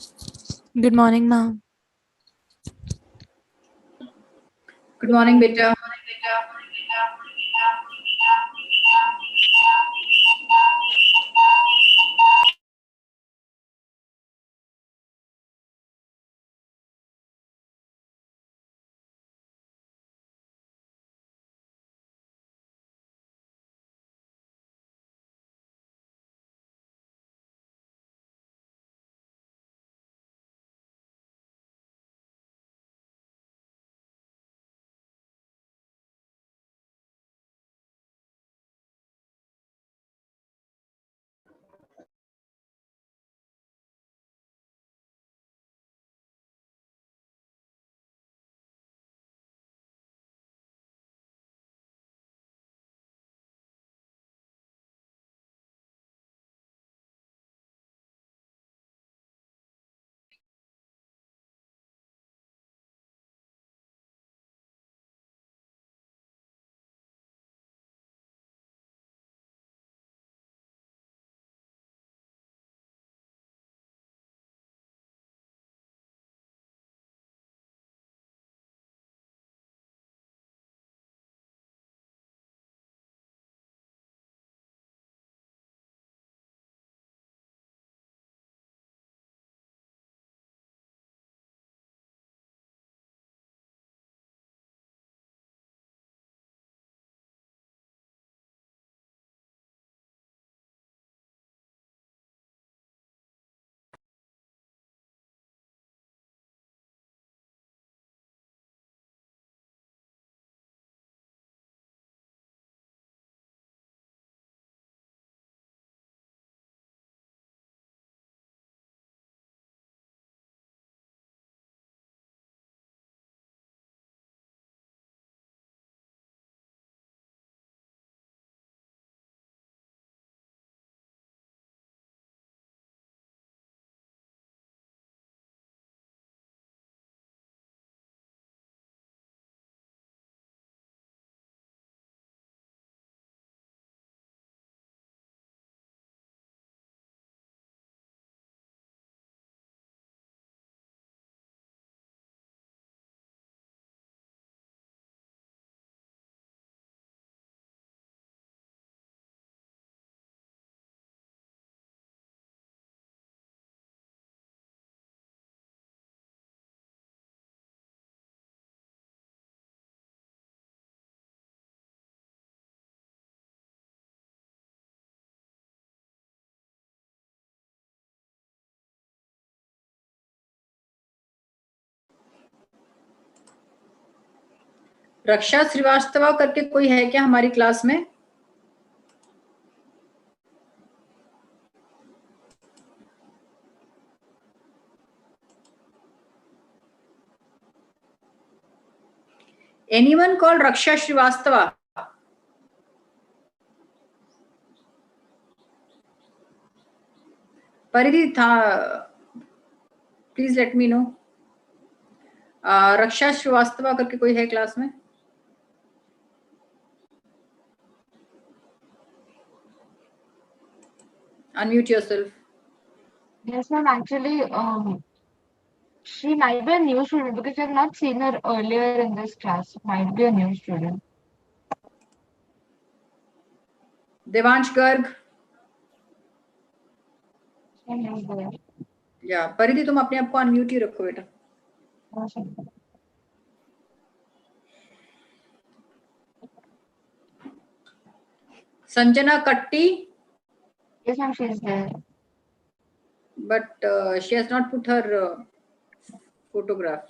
Good morning, ma'am. Good morning, beta. रक्षा श्रीवास्तव करके कोई है क्या हमारी क्लास में? Anyone called Raksha Srivastava? Paridhi tha, please let me know. रक्षा श्रीवास्तव करके कोई है क्लास में? Unmute yourself. Yes, ma'am. Actually, she might be a new student because I've not seen her earlier in this class. Might be a new student. Devansh Garg. Yes, या परिधि तुम अपने आप को अनम्यूट ही रखो बेटा. Sanjana Katti. yes, ma'am. She is there. But she has not put her photograph.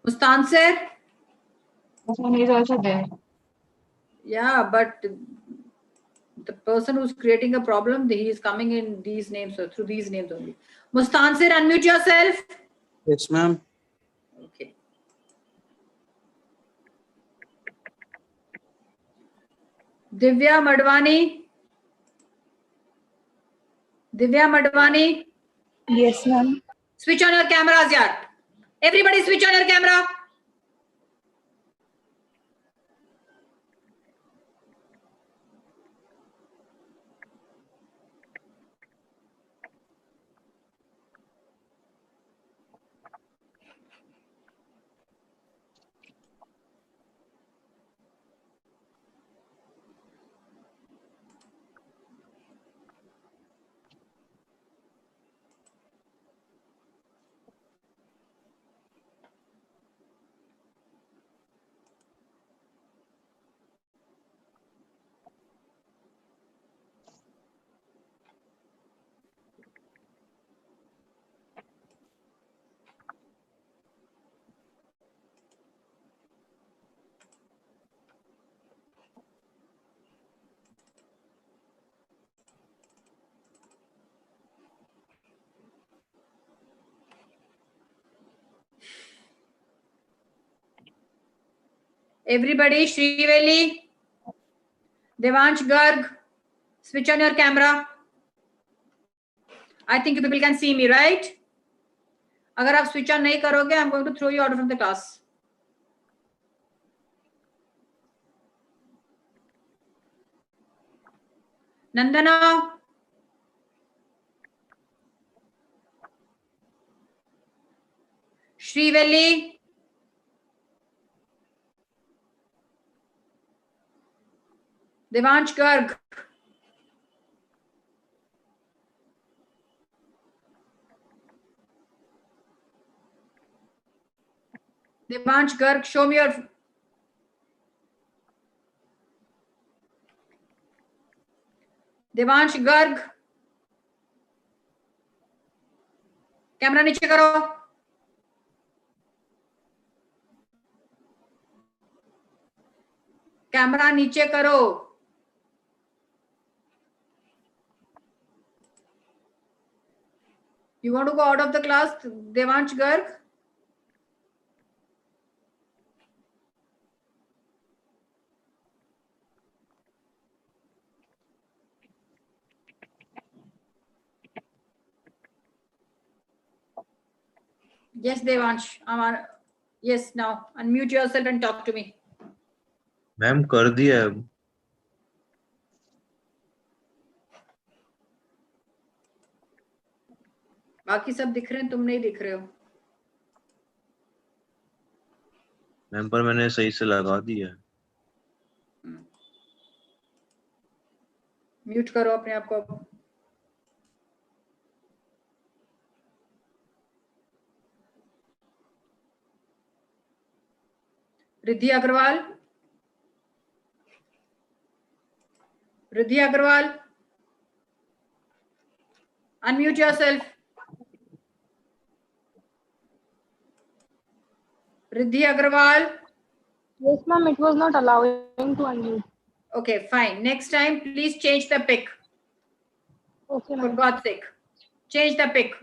Mustansir. Yes, ma'am. He is also there. Yeah, but the person who's creating a problem, he is coming in these names or through these names only. Mustansir, unmute yourself. Yes, ma'am. Okay. Divya Madwani. Divya Madwani. Yes, ma'am. Switch on your cameras, yaar. Everybody switch on your camera. Everybody, Shriveli, Devansh Garg, switch on your camera. I think you people can see me, right? अगर आप switch on नहीं करोगे, I'm going to throw you out of the class. Nandana, Shriveli, Devansh Garg, Devansh Garg, show me your Devansh Garg, camera नीचे करो. Camera नीचे करो. You want to go out of the class, Devansh Garg? Yes, Devansh. Yes, now unmute yourself and talk to me. Ma'am कर दिया है. बाकी सब दिख रहे हैं, तुम नहीं दिख रहे हो. मैम पर मैंने सही से लगा दिया है. म्यूट करो अपने आप को. Riddhi Agarwal, Riddhi Agarwal, unmute yourself. Riddhi Agrawal. Yes, ma'am. It was not allowing to unmute. Okay, fine. Next time, please change the pic. Okay, For ma'am. God's sake, change the pic.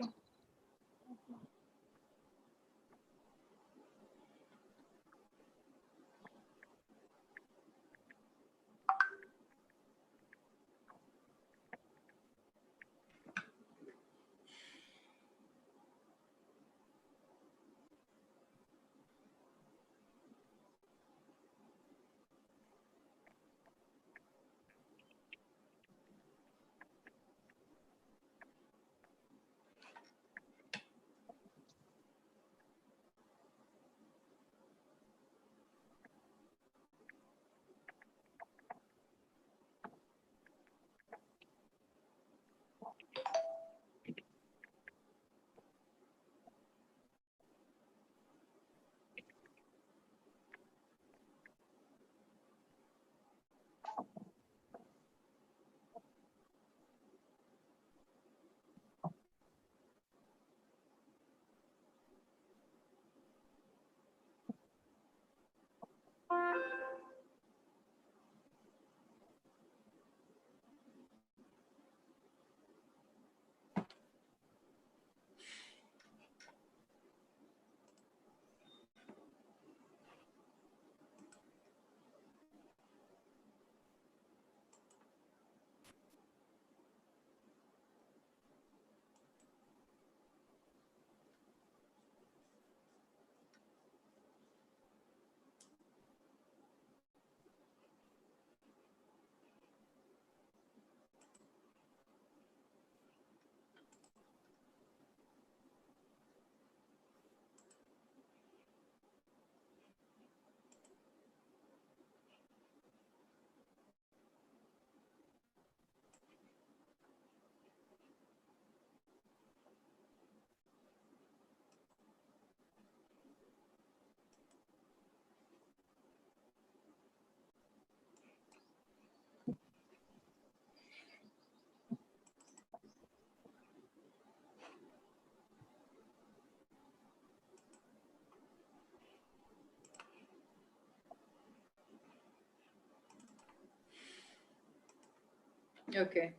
Okay.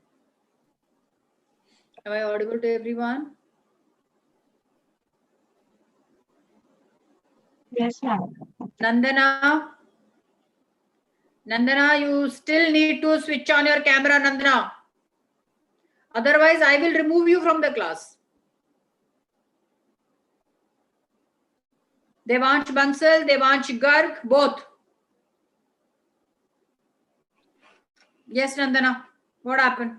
Am I audible to everyone? Yes, ma'am. Nandana, Nandana, you still need to switch on your camera, Nandana. Otherwise, I will remove you from the class. Devansh Bansal, Devansh Garg, both. Yes, Nandana. What happened?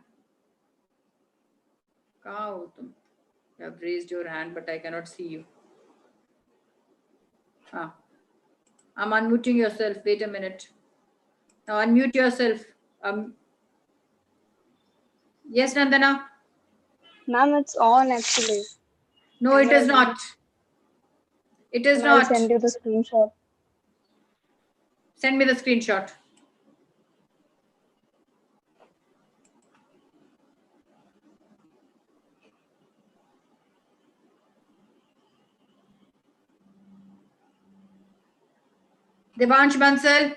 कहाँ हो तुम? You have raised your hand, but I cannot see you. I'm unmuting yourself. Wait a minute. Now unmute yourself. Yes, Nandana. Ma'am, it's on actually. No, it is not. It is I'll not. send you the screenshot. Send me the screenshot. Devansh Bansal.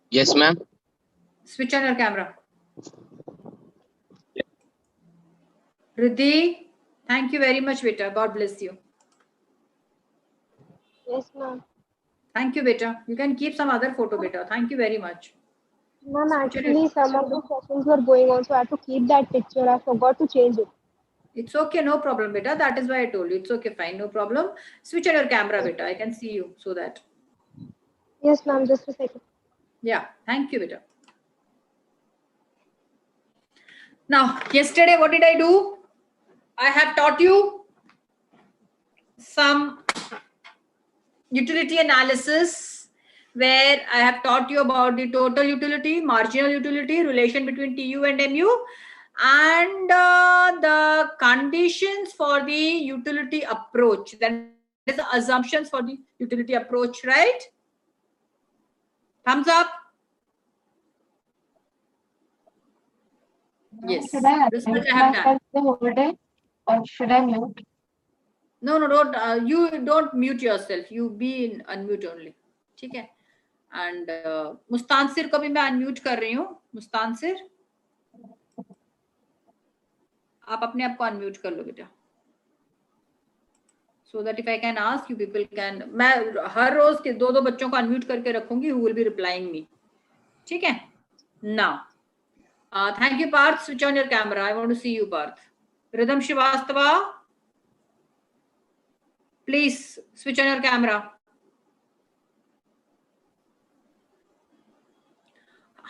Yes, ma'am. Switch on your camera. Riddhi, thank you very much, beta. God bless you. Yes, ma'am. Thank you, beta. You can keep some other photo, beta. Thank you very much. Ma'am, actually, some of the sessions were going on, so I had to keep that picture. I forgot to change it. It's okay, no problem, beta. That is why I told you. It's okay, fine, no problem. Switch on your camera, beta. I can see you so that. Yes, ma'am. Just a second. Yeah, thank you, beta. Now, yesterday, what did I do? I have taught you some utility analysis where I have taught you about the total utility, marginal utility, relation between TU and MU, and the conditions for the utility approach. That is the assumptions for the utility approach, right? Thumbs up. Yes. Should I Research unmute I have done. myself the whole day, or should I mute? No, don't. You don't mute yourself. You be in unmute only. ठीक है? And मुस्तानसिर को भी मैं unmute कर रही हूँ. मुस्तानसिर, आप अपने आप को unmute कर लो बेटा. So that if I can ask you, people can. मैं हर रोज के दो बच्चों को unmute करके रखूंगी. Who will be replying me? ठीक है? Now, thank you, Parth. Switch on your camera. I want to see you, Parth. Rhythm Srivastava, please switch on your camera.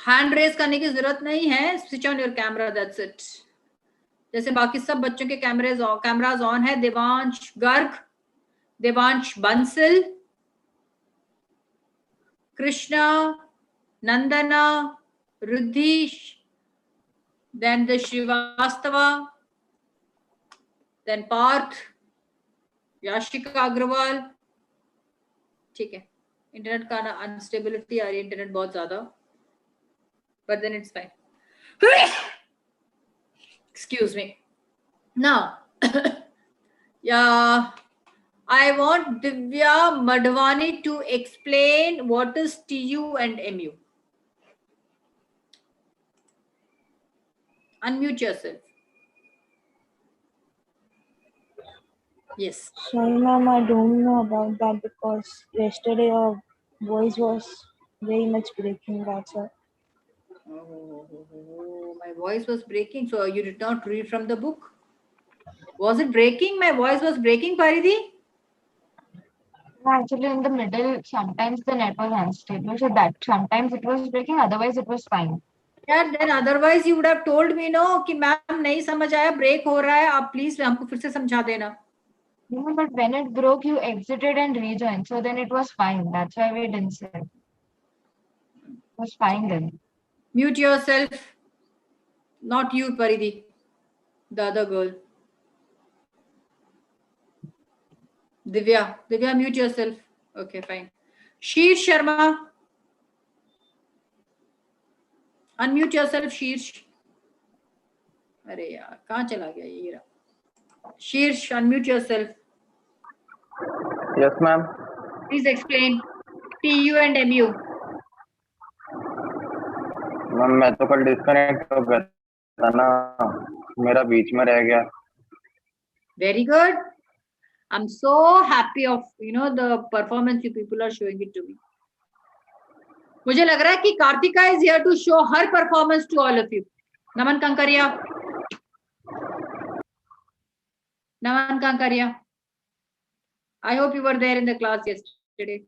Hand raise करने की जरूरत नहीं है. Switch on your camera, that's it. जैसे बाकी सब बच्चों के कैमराज ऑन है. Devansh Garg, Devansh Bansal, Krishna, Nandana, Ruddhi, then the Shrivastava, then Parth, Yashika Agarwal. ठीक है, इंटरनेट का ना अनस्टेबिलिटी आ रही है, इंटरनेट बहुत ज्यादा, but then it's fine. Excuse me. Now, yeah, I want Divya Madhwani to explain what is TU and MU. Unmute yourself. Yes. Sorry, ma'am, I don't know about that because yesterday your voice was very much breaking. That's all. Oh, my voice was breaking. So you did not read from the book? Was it breaking? My voice was breaking, Paridhi? Actually, in the middle, sometimes the net was unstable, so that sometimes it was breaking, otherwise it was fine. Yeah, then otherwise you would have told me, no, कि ma'am नहीं समझ आया, break हो रहा है, आप please हमको फिर से समझा देना. No, but when it broke, you exited and rejoined, so then it was fine. That's why we didn't say it. It was fine then. Mute yourself. Not you, Paridhi. The other girl. Divya, mute yourself. Okay, fine. Sheersh Sharma. Unmute yourself, Sheersh. अरे यार, कहाँ चला गया ये रहा. Sheersh, unmute yourself. Yes, ma'am. Please explain TU and MU. Ma'am मैं तो कल डिस्कनेक्ट हो गया था ना, मेरा बीच में रह गया. Very good. I'm so happy of the performance you people are showing it to me. मुझे लग रहा है कि Kartika is here to show her performance to all of you. Naman Kankaria. Naman Kankaria. I hope you were there in the class yesterday.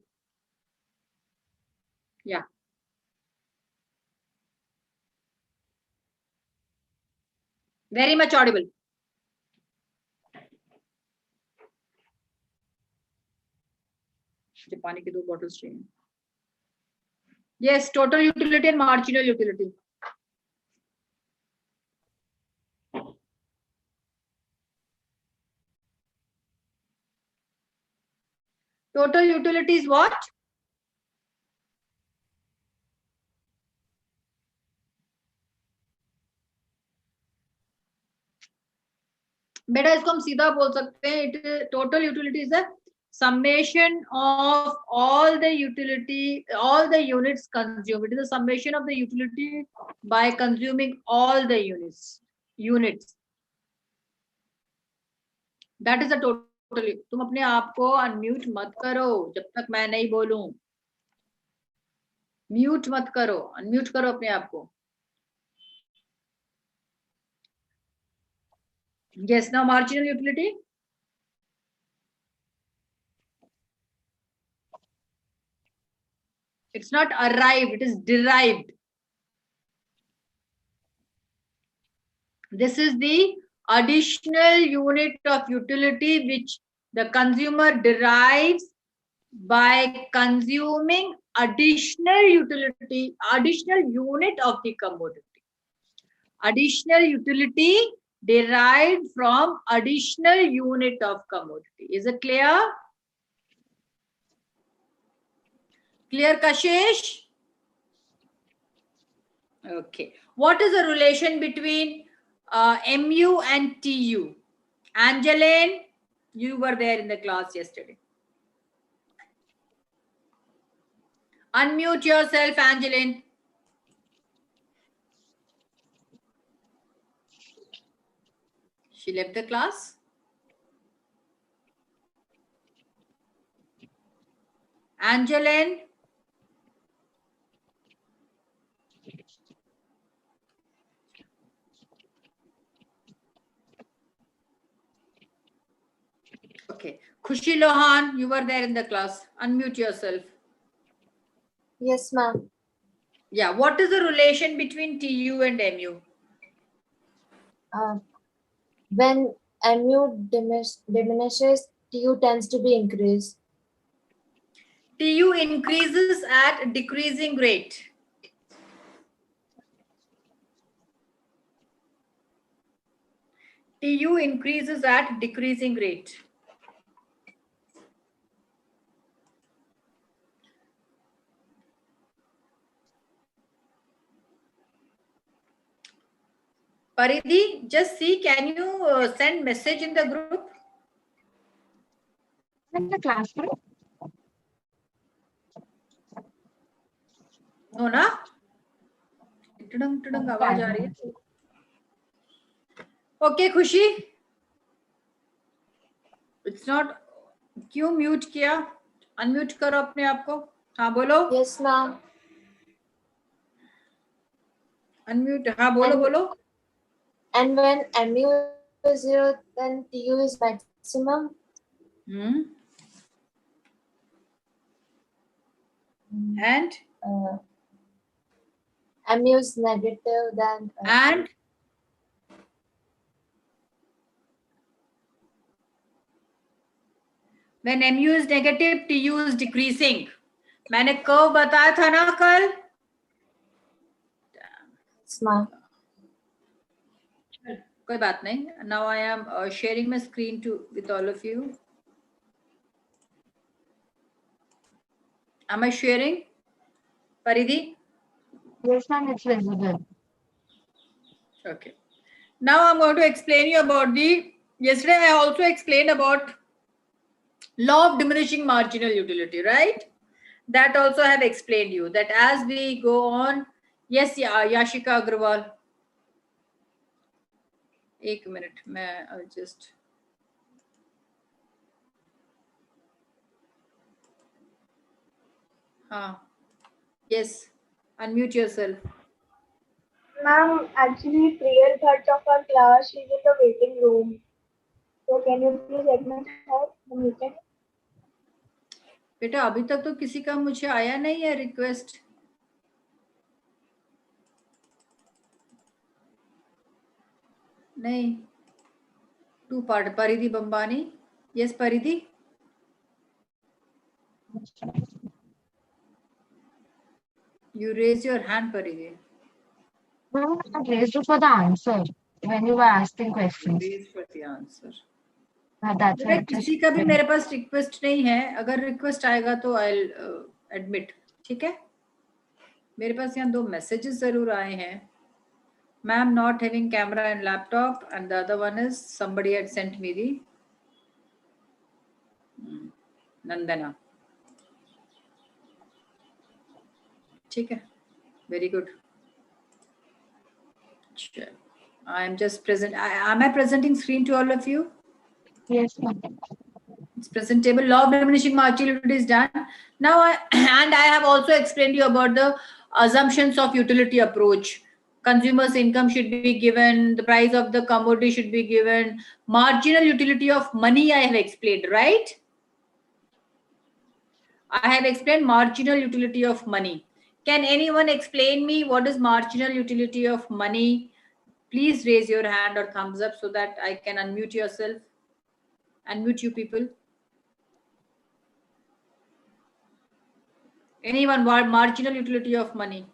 Yeah. Very much audible. पानी की 2 bottles चाहिए. Yes, total utility and marginal utility. Total utility is what? बेटा इसको हम सीधा बोल सकते हैं. Total utility is a summation of all the units consumed. It is a summation of the utility by consuming all the units. That is a total. तुम अपने आप को अनम्यूट मत करो जब तक मैं नहीं बोलूं. म्यूट मत करो, अनम्यूट करो अपने आप को. Yes, now marginal utility. It's not arrived, it is derived. This is the additional unit of utility which the consumer derives by consuming additional unit of the commodity. Additional utility derived from additional unit of commodity. Is it clear? Clear, Kashish? Okay. What is the relation between MU and TU? Angeline, you were there in the class yesterday. Unmute yourself, Angeline. She left the class. Angeline. Okay. Khushi Lohan, you were there in the class. Unmute yourself. Yes, ma'am. Yeah. What is the relation between TU and MU? When MU diminishes, TU tends to be increased. TU increases at a decreasing rate. TU increases at decreasing rate. Paridhi, just see, can you send message in the group? In the class group? No, na? टुडंग आवाज आ रही है. Okay, खुशी. It's not. क्यों mute किया? Unmute करो अपने आप को. हाँ बोलो. Yes, ma'am. अनम्यूट. हाँ बोलो. And when MU is 0, then TU is maximum. And MU is negative, then and when MU is negative, TU is decreasing. मैंने कर्व बताया था ना कल. smart. कोई बात नहीं. Now I am sharing my screen with all of you. Am I sharing? Paridhi? Yes, ma'am, it's visible. Okay. Now I'm going to explain you about yesterday I also explained about law of diminishing marginal utility, right? That also I have explained you that as we go on. Yes, Yashika Agrawal. 1 minute, I'll just. Yes, unmute yourself. Ma'am, actually, Priya third of our class, she's in the waiting room. So can you please admit her the meeting? बेटा अभी तक तो किसी का मुझे आया नहीं है रिक्वेस्ट. नहीं. टू पार्ट परिधि बंबानी. Yes, परिधि. You raise your hand, Paridhi. No, I raised it for the answer when you were asking questions. Raise for the answer. That's बेटा किसी का भी मेरे पास रिक्वेस्ट नहीं है. अगर रिक्वेस्ट आएगा तो I'll admit. ठीक है. मेरे पास यहाँ 2 मैसेजेस जरूर आए हैं. Ma'am not having camera and laptop, and the other one is somebody had sent me the Nandana. ठीक है. Very good. Sure. I am just present. Am I presenting screen to all of you? Yes, ma'am. It's presentable. Law of diminishing marginality is done. Now, I have also explained you about the assumptions of utility approach. Consumer's income should be given. The price of the commodity should be given. Marginal utility of money I have explained, right? I have explained marginal utility of money. Can anyone explain me what is marginal utility of money? Please raise your hand or thumbs up so that I can unmute yourself. Unmute you people. Anyone want marginal utility of money?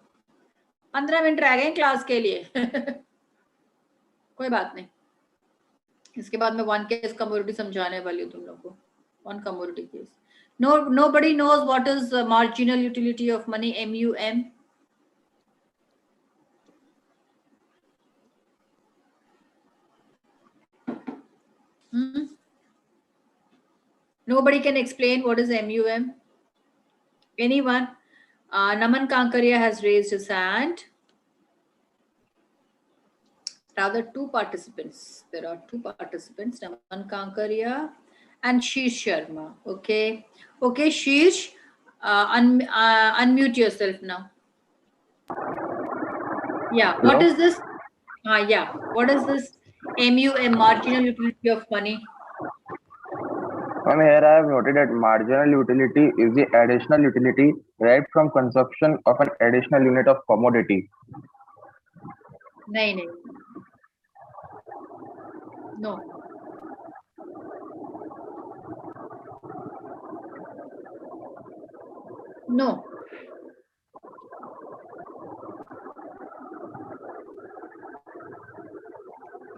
15 minute रह गए class के लिए. कोई बात नहीं. इसके बाद मैं वन केस कमोडिटी समझाने वाली हूँ तुम लोग को. One commodity case. Nobody knows what is marginal utility of money, MUM. Nobody can explain what is MUM. Anyone? Naman Kankaria has raised his hand. Rather, 2 participants. There are 2 participants, Naman Kankaria and Sheesh Sharma. Okay. Okay, Sheesh, unmute yourself now. Yeah. Hello? What is this? Yeah. What is this MUM, marginal utility of money? Ma'am, here I have noted that marginal utility is the additional utility derived from consumption of an additional unit of commodity. No. No. No.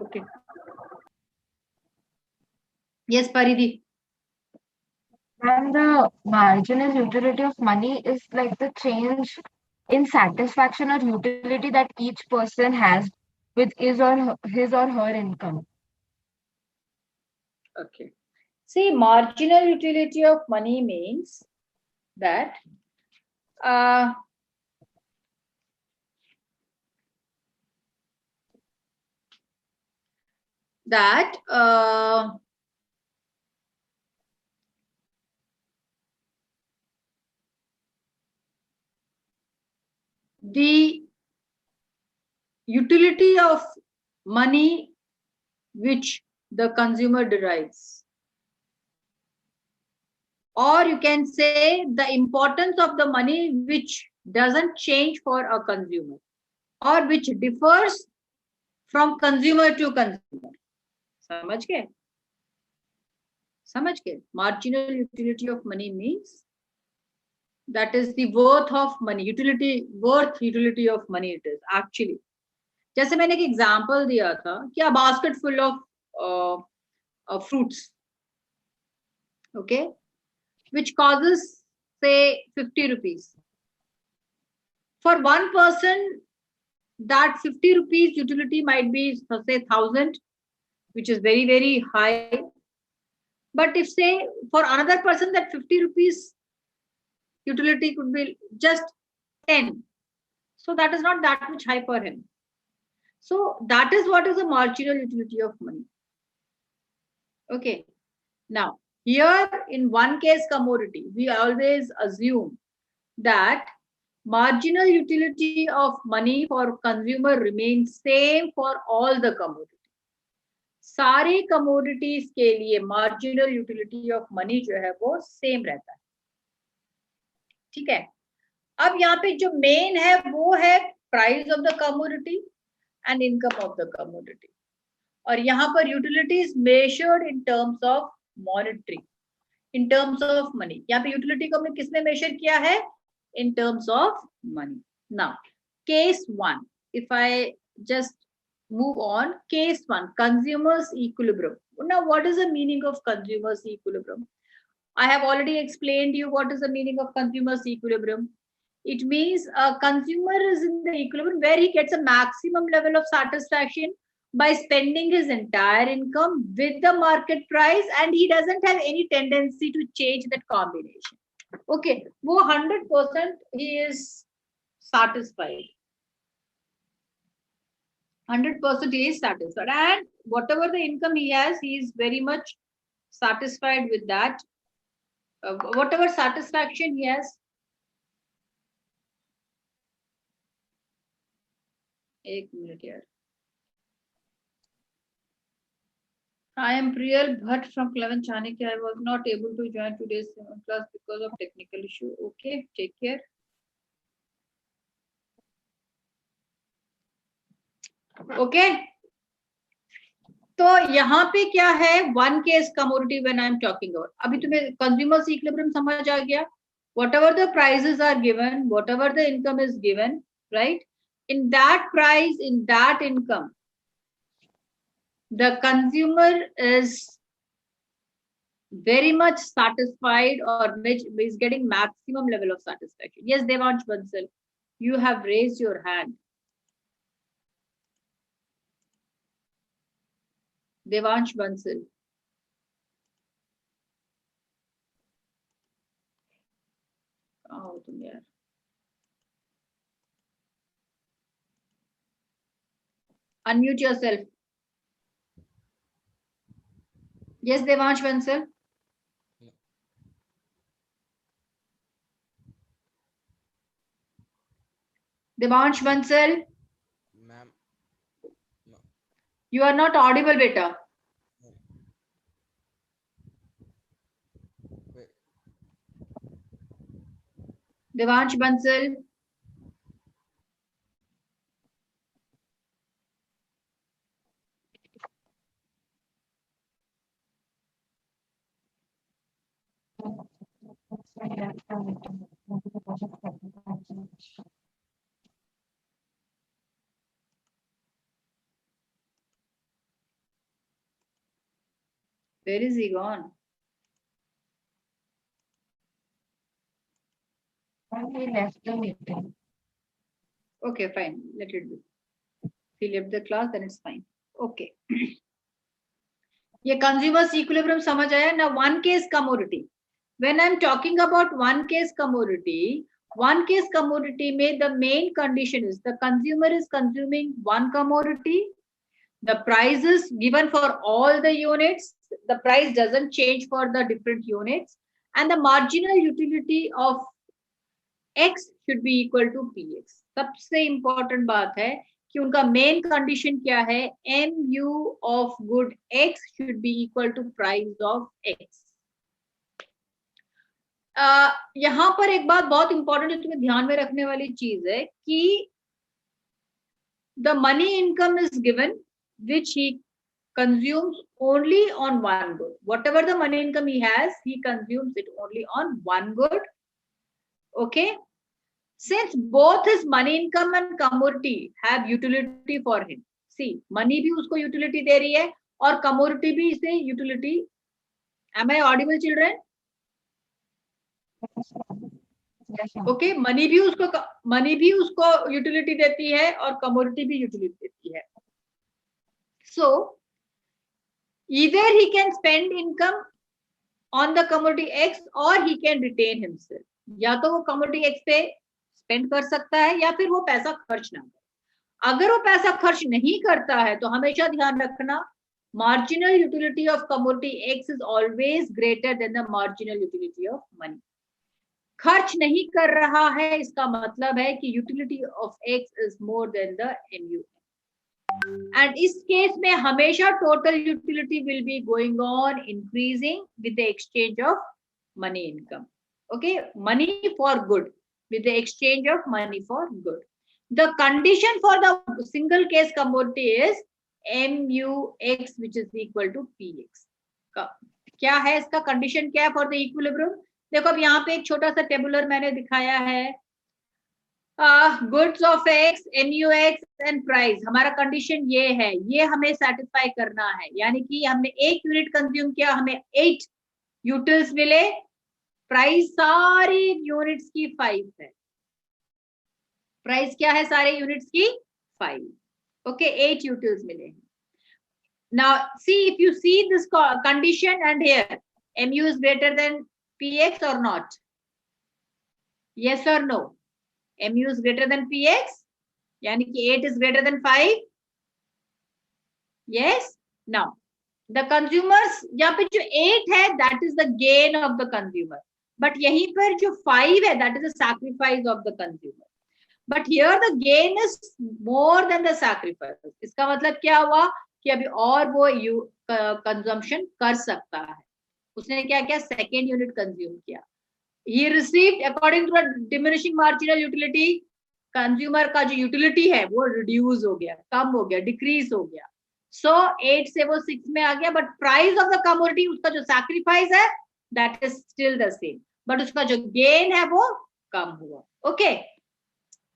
Okay. Yes, Paridhi. And the marginal utility of money is like the change in satisfaction or utility that each person has with his or her income. Okay. See, marginal utility of money means that the utility of money which the consumer derives, or you can say the importance of the money which doesn't change for a consumer, or which differs from consumer to consumer. समझ गए? Marginal utility of money means that is the worth of money, utility of money it is actually. जैसे मैंने एक example दिया था कि a basket full of fruits, okay, which causes say 50 rupees. For one person, that 50 rupees utility might be say 1000, which is very, very high. But if say for another person that 50 rupees utility could be just 10. So that is not that much high for him. So that is what is the marginal utility of money. Okay. Now, here in one case commodity, we always assume that marginal utility of money for consumer remains same for all the commodities. सारे commodities के लिए marginal utility of money जो है वो same रहता है. ठीक है. अब यहाँ पे जो main है वो है price of the commodity and income of the commodity. और यहाँ पर utility is measured in terms of monetary, in terms of money. यहाँ पे utility को हमने किसने measure किया है? In terms of money. Now, case 1. If I just move on, case 1, consumers equilibrium. Now, what is the meaning of consumers equilibrium? I have already explained you what is the meaning of consumers equilibrium. It means a consumer is in the equilibrium where he gets a maximum level of satisfaction by spending his entire income with the market price, and he doesn't have any tendency to change that combination. Okay, वो 100% he is satisfied. 100% he is satisfied, and whatever the income he has, he is very much satisfied with that. Whatever satisfaction he has. एक minute यार. I am Priyal Bhatt from Cleven Chanakya. I was not able to join today's class because of technical issue. Okay, take care. Okay. तो यहाँ पे क्या है? One case commodity when I am talking about. अभी तुम्हें consumers equilibrium समझ आ गया? Whatever the prices are given, whatever the income is given, right? In that price, in that income, the consumer is very much satisfied or is getting maximum level of satisfaction. Yes, Devansh Bansal, you have raised your hand. Devansh Bansal. Oh, तुम यार. Unmute yourself. Yes, Devansh Bansal. Devansh Bansal. Ma'am. No. You are not audible, beta. Wait. Devansh Bansal. Where is he gone? He left the meeting. Okay, fine. Let it be. If he left the class, then it's fine. Okay. ये consumers equilibrium समझ आया ना? One case commodity. When I'm talking about one case commodity में the main condition is the consumer is consuming one commodity. The price is given for all the units. The price doesn't change for the different units. And the marginal utility of X should be equal to PX. सबसे important बात है कि उनका main condition क्या है? MU of good X should be equal to price of X. यहाँ पर एक बात बहुत इंपॉर्टेंट जो तुम्हें ध्यान में रखने वाली चीज है कि the money income is given which he consumes only on one good. Whatever the money income he has, he consumes it only on one good. Okay. Since both his money income and commodity have utility for him. See, money भी उसको utility दे रही है और commodity भी इसे utility. Am I audible, children? Okay, money भी उसको utility देती है और commodity भी utility देती है. So, either he can spend income on the commodity X or he can retain himself. या तो वो commodity X पे spend कर सकता है या फिर वो पैसा खर्च ना करे. अगर वो पैसा खर्च नहीं करता है तो हमेशा ध्यान रखना marginal utility of commodity X is always greater than the marginal utility of money. खर्च नहीं कर रहा है, इसका मतलब है कि utility of x is more than the MU. And इस केस में हमेशा total utility will be going on increasing with the exchange of money income. Okay, money for good with the exchange of money for good. The condition for the single case commodity is MUX which is equal to PX. क्या है इसका condition, क्या है for the equilibrium? देखो अब यहाँ पे एक छोटा सा टेबुलर मैंने दिखाया है, goods of x, MUX and price. हमारा कंडीशन ये है, ये हमें सेटिस्फाई करना है, यानी कि हमने 1 यूनिट कंज्यूम किया, हमें 8 यूटिल्स मिले, प्राइस सारी यूनिट्स की 5 है। प्राइस क्या है सारे यूनिट्स की? 5। ओके, 8 यूटिल्स मिले। Now see if you see this condition and here MU is greater than PX or not? Yes or no? MU is greater than PX, यानी कि 8 is greater than 5. Yes. Now the consumers, यहाँ पे जो 8 है that is the gain of the consumer. But यहीं पर जो 5 है that is the sacrifice of the consumer. But here the gain is more than the sacrifice. इसका मतलब क्या हुआ कि अभी और वो कंजम्पशन कर सकता है। उसने क्या किया? सेकेंड यूनिट कंज्यूम किया। He received according to a diminishing marginal utility. Consumer का जो यूटिलिटी है वो रिड्यूस हो गया, कम हो गया, डिक्रीज हो गया। So 8 से वो 6 में आ गया, but price of the commodity, उसका जो सैक्रिफाइस है that is still the same, but उसका जो गेन है वो कम हुआ। Okay,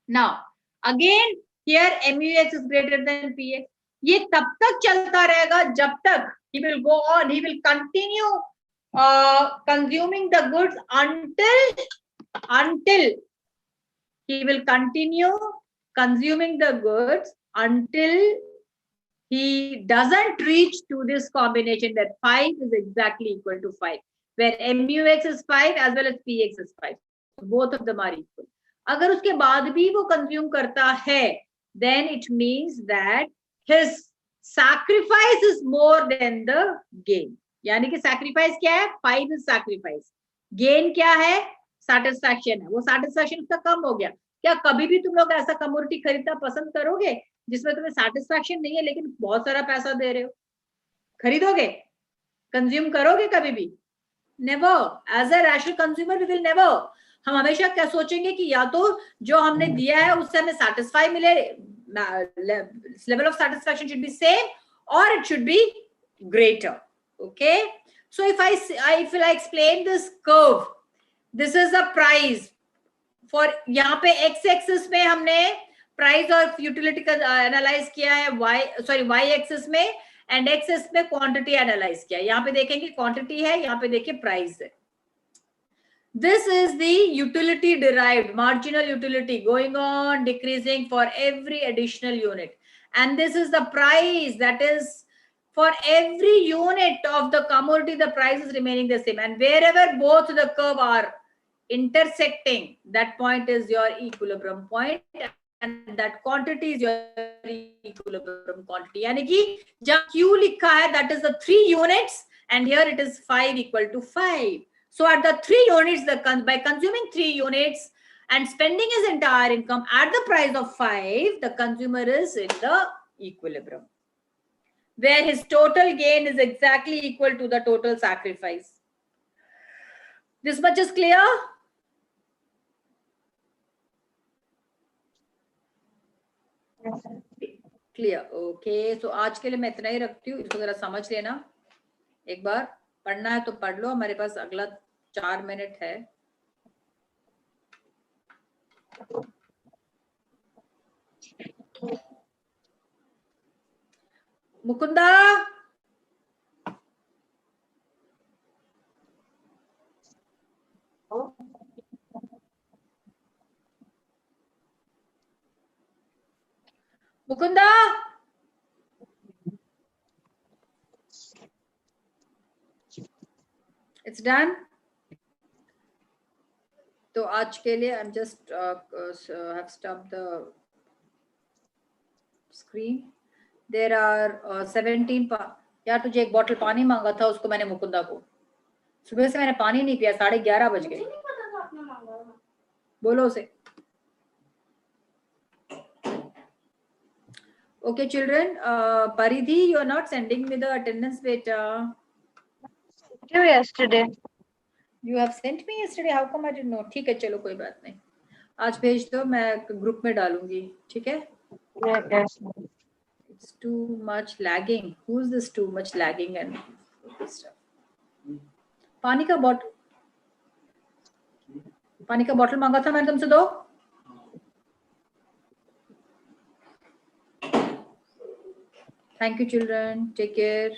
now again here MUX is greater than PX। ये तब तक चलता रहेगा जब तक he will go on, he will continue consuming the goods until he will continue consuming the goods until he doesn't reach to this combination that 5 is exactly equal to 5, where MUX is 5 as well as PX is 5. Both of them are equal. अगर उसके बाद भी वो consume करता है, then it means that his sacrifice is more than the gain. यानी कि sacrifice क्या है? 5 is sacrifice. Gain क्या है? Satisfaction है। वो satisfaction उसका कम हो गया। क्या कभी भी तुम लोग ऐसा कमोडिटी खरीदना पसंद करोगे जिसमें तुम्हें satisfaction नहीं है लेकिन बहुत सारा पैसा दे रहे हो? खरीदोगे? कंज्यूम करोगे कभी भी? Never. As a rational consumer, we will never. हम हमेशा क्या सोचेंगे कि या तो जो हमने दिया है उससे हमें satisfy मिले, level of satisfaction should be same or it should be greater. Okay, so if I explain this curve, this is a price for, यहाँ पे x axis में हमने प्राइस और यूटिलिटी का एनालाइज किया है, y एक्सिस में, एंड x एक्सिस में क्वांटिटी एनालाइज किया है। यहाँ पे देखेंगे क्वांटिटी है, यहाँ पे देखिए प्राइस है। This is the utility derived, marginal utility going on decreasing for every additional unit, and this is the price, that is for every unit of the commodity the price is remaining the same, and wherever both the curve are intersecting, that point is your equilibrium point, and that quantity is your equilibrium quantity. यानी कि जब Q लिखा है that is the 3 units, and here it is 5 equal to 5. So at the 3 units, by consuming 3 units and spending his entire income at the price of 5, the consumer is in the equilibrium, where his total gain is exactly equal to the total sacrifice. This much is clear? Clear. Okay. So आज के लिए मैं इतना ही रखती हूँ, इसको जरा समझ लेना। एक बार पढ़ना है तो पढ़ लो, हमारे पास अगला 4 मिनट है। Mukunda, Mukunda, it's done. तो आज के लिए I'm just have stopped the screen. There are 17 यार तुझे एक बॉटल पानी मांगा था, उसको मैंने मुकुंदा को, सुबह से मैंने पानी नहीं पिया, 11:30 बज गए। बोलो उसे. Okay, children. Paridhi, you are not sending me the attendance beta. You yesterday. You have sent me yesterday. How come I didn't know? ठीक है, चलो कोई बात नहीं. आज भेज दो, मैं ग्रुप में डालूंगी. ठीक है? Yes. It's too much lagging. Who's this too much lagging and stuff? पानी का बॉटल मांगा था मैंने तुमसे 2. Thank you, children. Take care.